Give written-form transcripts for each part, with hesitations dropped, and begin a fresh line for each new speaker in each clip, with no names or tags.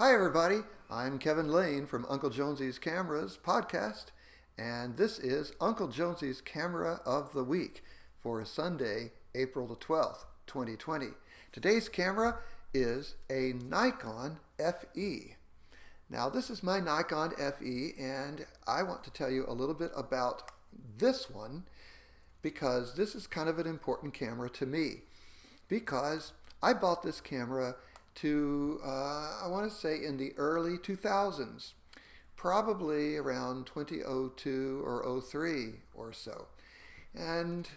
Hi, everybody. I'm Kevin Lane from Uncle Jonesy's Cameras podcast, and this is Uncle Jonesy's Camera of the Week for Sunday, April the 12th, 2020. Today's camera is a Nikon FE. Now, this is my Nikon FE, and I want to tell you a little bit about this one because this is kind of an important camera to me because I bought this camera I want to say in the early 2000s, probably around 2002 or 03 or so. And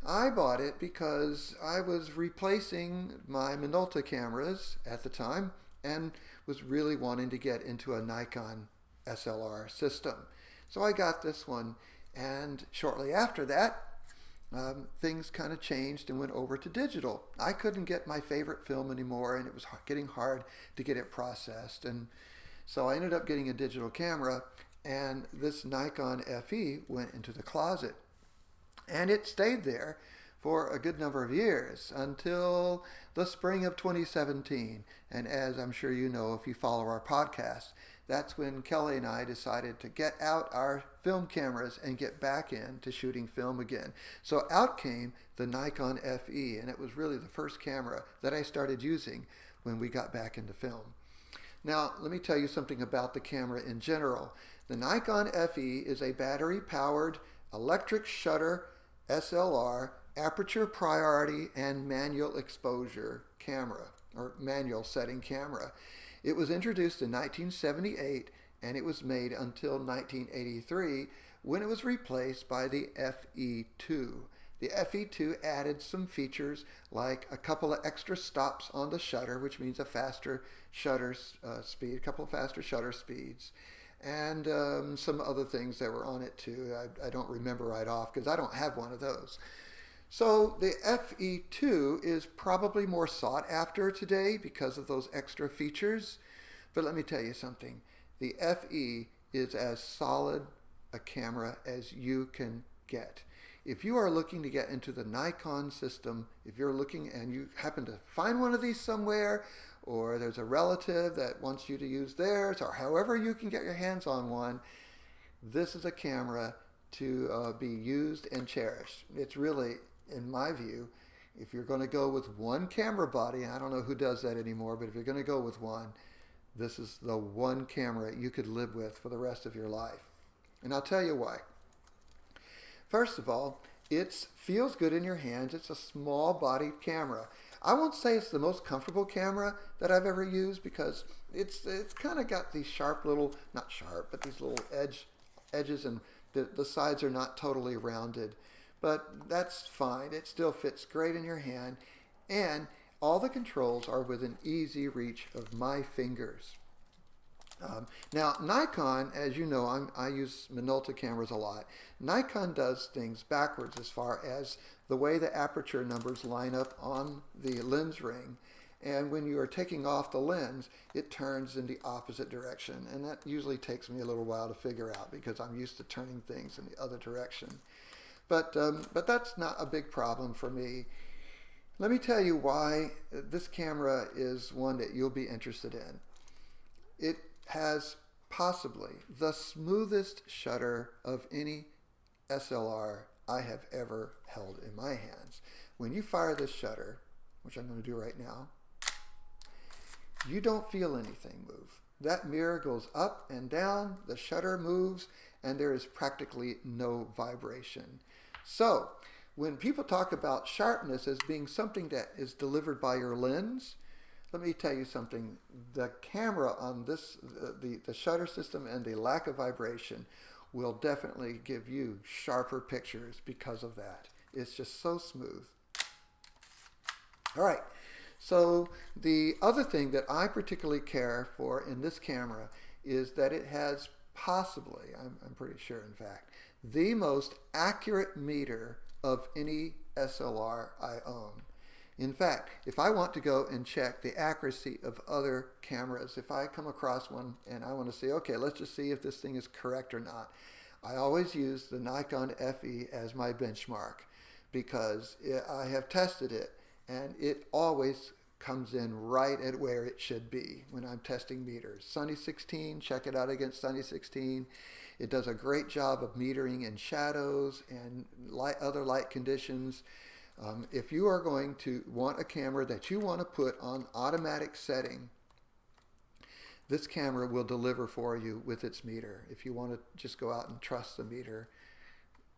I bought it because I was replacing my Minolta cameras at the time and was really wanting to get into a Nikon SLR system. So I got this one, and shortly after that, things kind of changed and went over to digital. I couldn't get my favorite film anymore, and it was getting hard to get it processed. And so I ended up getting a digital camera, and this Nikon FE went into the closet. And it stayed there for a good number of years until the spring of 2017. And as I'm sure you know, if you follow our podcast, that's when Kelly and I decided to get out our film cameras and get back into shooting film again. So out came the Nikon FE, and it was really the first camera that I started using when we got back into film. Now, let me tell you something about the camera in general. The Nikon FE is a battery-powered electric shutter SLR, aperture priority, and manual exposure camera, or manual setting camera. It was introduced in 1978, and it was made until 1983 when it was replaced by the FE2. The FE2 added some features like a couple of extra stops on the shutter, which means a faster shutter speed, a couple of faster shutter speeds, and some other things that were on it too. I don't remember right off because I don't have one of those. So the FE2 is probably more sought after today because of those extra features. But let me tell you something. The FE is as solid a camera as you can get. If you are looking to get into the Nikon system, if you're looking and you happen to find one of these somewhere, or there's a relative that wants you to use theirs, or however you can get your hands on one, this is a camera to be used and cherished. It's really, in my view, if you're going to go with one camera body, I don't know who does that anymore, but if you're going to go with one, this is the one camera you could live with for the rest of your life. And I'll tell you why. First of all, it feels good in your hands. It's a small body camera. I won't say it's the most comfortable camera that I've ever used because it's kind of got these sharp little, not sharp, but these little edges, and the sides are not totally rounded. But that's fine. It still fits great in your hand, and all the controls are within easy reach of my fingers. Now, Nikon, as you know, I use Minolta cameras a lot. Nikon does things backwards as far as the way the aperture numbers line up on the lens ring. And when you are taking off the lens, it turns in the opposite direction. And that usually takes me a little while to figure out because I'm used to turning things in the other direction. But that's not a big problem for me. Let me tell you why this camera is one that you'll be interested in. It has possibly the smoothest shutter of any SLR I have ever held in my hands. When you fire this shutter, which I'm going to do right now, you don't feel anything move. That mirror goes up and down, the shutter moves, and there is practically no vibration. So, when people talk about sharpness as being something that is delivered by your lens, let me tell you something. The camera on this, the shutter system and the lack of vibration will definitely give you sharper pictures because of that. It's just so smooth. All right. So the other thing that I particularly care for in this camera is that it has possibly, I'm pretty sure in fact, the most accurate meter of any SLR I own. In fact, if I want to go and check the accuracy of other cameras, if I come across one and I want to say, okay, let's just see if this thing is correct or not, I always use the Nikon FE as my benchmark because I have tested it and it always comes in right at where it should be when I'm testing meters. Sunny 16, check it out against Sunny 16. It does a great job of metering in shadows and other light conditions. If you are going to want a camera that you want to put on automatic setting, this camera will deliver for you with its meter. If you want to just go out and trust the meter,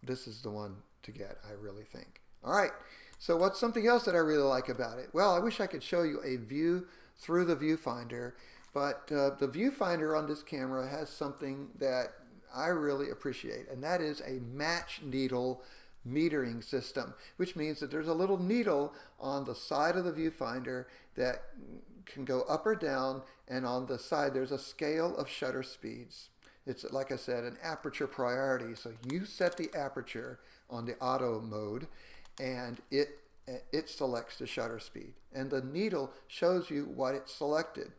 this is the one to get, I really think. All right, so what's something else that I really like about it? Well, I wish I could show you a view through the viewfinder, but the viewfinder on this camera has something that I really appreciate, and that is a match needle metering system, which means that there's a little needle on the side of the viewfinder that can go up or down, and on the side there's a scale of shutter speeds. It's, like I said, an aperture priority. So you set the aperture on the auto mode, and it selects the shutter speed. And the needle shows you what it's selected.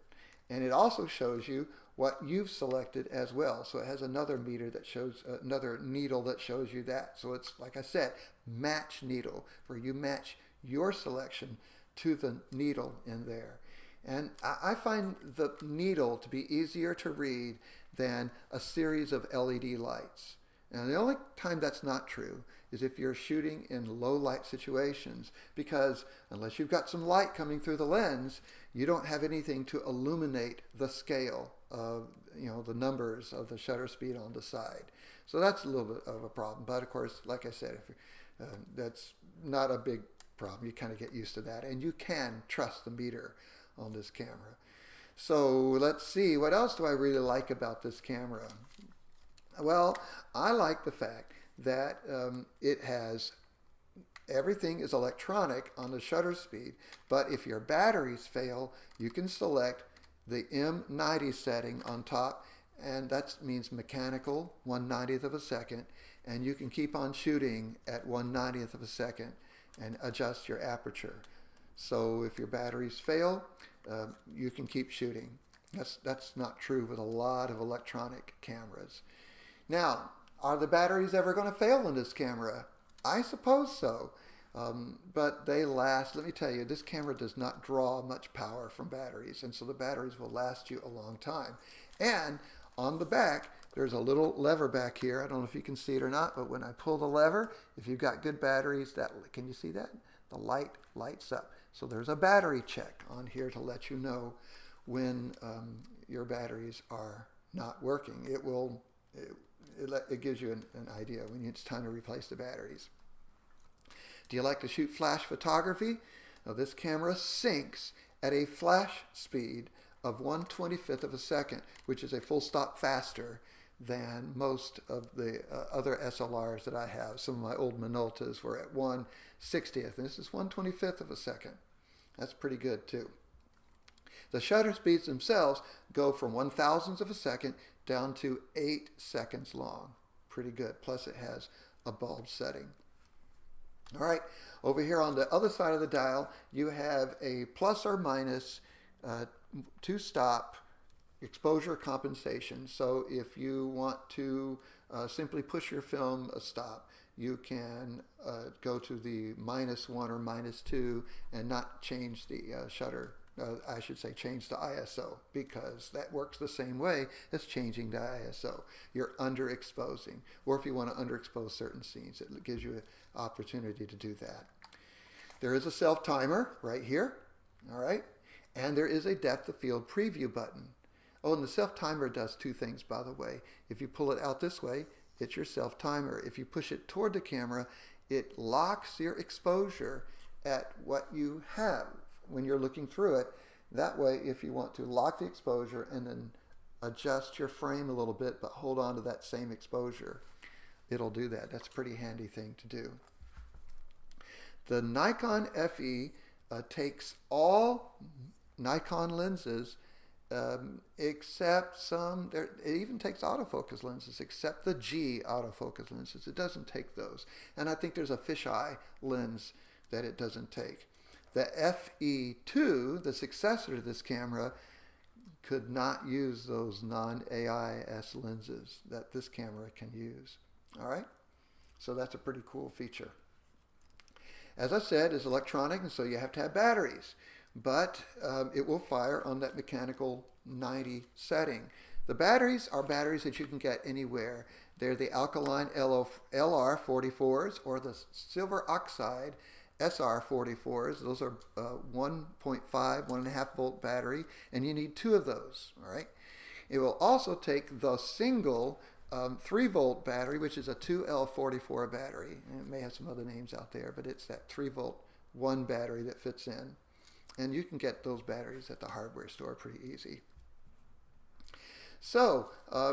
And it also shows you what you've selected as well. So it has another meter that shows, another needle that shows you that. So it's, like I said, match needle, where you match your selection to the needle in there. And I find the needle to be easier to read than a series of LED lights. And the only time that's not true is if you're shooting in low light situations, because unless you've got some light coming through the lens, you don't have anything to illuminate the scale of, the numbers of the shutter speed on the side. So that's a little bit of a problem. But of course, like I said, that's not a big problem. You kind of get used to that, and you can trust the meter on this camera. So let's see, what else do I really like about this camera? Well, I like the fact that it has, everything is electronic on the shutter speed, but if your batteries fail, you can select the M90 setting on top, and that means mechanical, 1/90th of a second, and you can keep on shooting at 1/90th of a second and adjust your aperture. So if your batteries fail, you can keep shooting. That's not true with a lot of electronic cameras. Now, are the batteries ever going to fail in this camera? I suppose so, but they last. Let me tell you, this camera does not draw much power from batteries, and so the batteries will last you a long time. And on the back, there's a little lever back here. I don't know if you can see it or not, but when I pull the lever, if you've got good batteries, can you see that? The light lights up. So there's a battery check on here to let you know when your batteries are not working. It gives you an idea when it's time to replace the batteries. Do you like to shoot flash photography? Now, this camera syncs at a flash speed of 1/25th of a second, which is a full stop faster than most of the other SLRs that I have. Some of my old Minoltas were at 1/60th, and this is 1/25th of a second. That's pretty good too. The shutter speeds themselves go from 1/1000th of a second down to 8 seconds long. Pretty good. Plus it has a bulb setting. All right, over here on the other side of the dial, you have a plus or minus two-stop exposure compensation. So if you want to simply push your film a stop, you can go to the -1 or -2 and not change the shutter. I should say change the ISO, because that works the same way as changing the ISO. You're underexposing. Or if you want to underexpose certain scenes, it gives you an opportunity to do that. There is a self-timer right here. All right. And there is a depth of field preview button. Oh, and the self-timer does two things, by the way. If you pull it out this way, it's your self-timer. If you push it toward the camera, it locks your exposure at what you have when you're looking through it. That way, if you want to lock the exposure and then adjust your frame a little bit, but hold on to that same exposure, it'll do that. That's a pretty handy thing to do. The Nikon FE takes all Nikon lenses except some, it even takes autofocus lenses, except the G autofocus lenses. It doesn't take those. And I think there's a fisheye lens that it doesn't take. The FE2, the successor to this camera, could not use those non-AIS lenses that this camera can use. All right? So that's a pretty cool feature. As I said, it's electronic, and so you have to have batteries. but it will fire on that mechanical 90 setting. The batteries are batteries that you can get anywhere. They're the alkaline LR44s or the silver oxide SR44s. Those are 1.5, 1.5 volt battery, and you need two of those. All right. It will also take the single 3 volt battery, which is a 2L44 battery. And it may have some other names out there, but it's that 3 volt one battery that fits in. And you can get those batteries at the hardware store pretty easy. So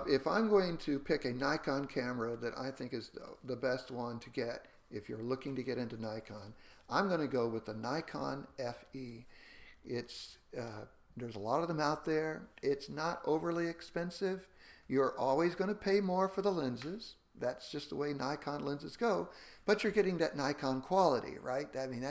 if I'm going to pick a Nikon camera that I think is the best one to get if you're looking to get into Nikon, I'm going to go with the Nikon FE. There's a lot of them out there. It's not overly expensive. You're always going to pay more for the lenses. That's just the way Nikon lenses go. But you're getting that Nikon quality, right? I mean,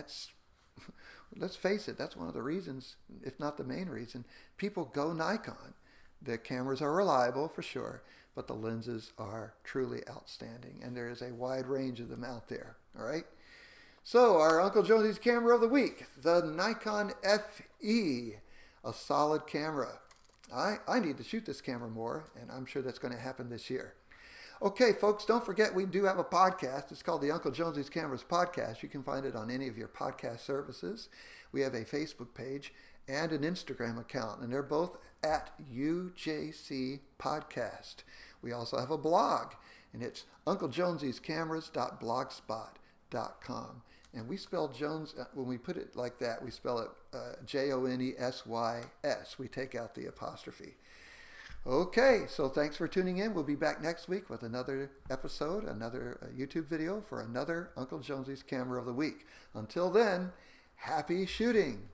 let's face it, that's one of the reasons, if not the main reason, people go Nikon. The cameras are reliable for sure, but the lenses are truly outstanding. And there is a wide range of them out there, all right? So our Uncle Jonesy's camera of the week, the Nikon FE, a solid camera. I need to shoot this camera more, and I'm sure that's going to happen this year. Okay, folks, don't forget we do have a podcast. It's called the Uncle Jonesy's Cameras Podcast. You can find it on any of your podcast services. We have a Facebook page and an Instagram account, and they're both at UJC Podcast. We also have a blog, and it's unclejonesyscameras.blogspot.com. And we spell Jones, when we put it like that, we spell it Jonesys. We take out the apostrophe. Okay, so thanks for tuning in. We'll be back next week with another episode, another YouTube video for another Uncle Jonesy's Camera of the Week. Until then, happy shooting.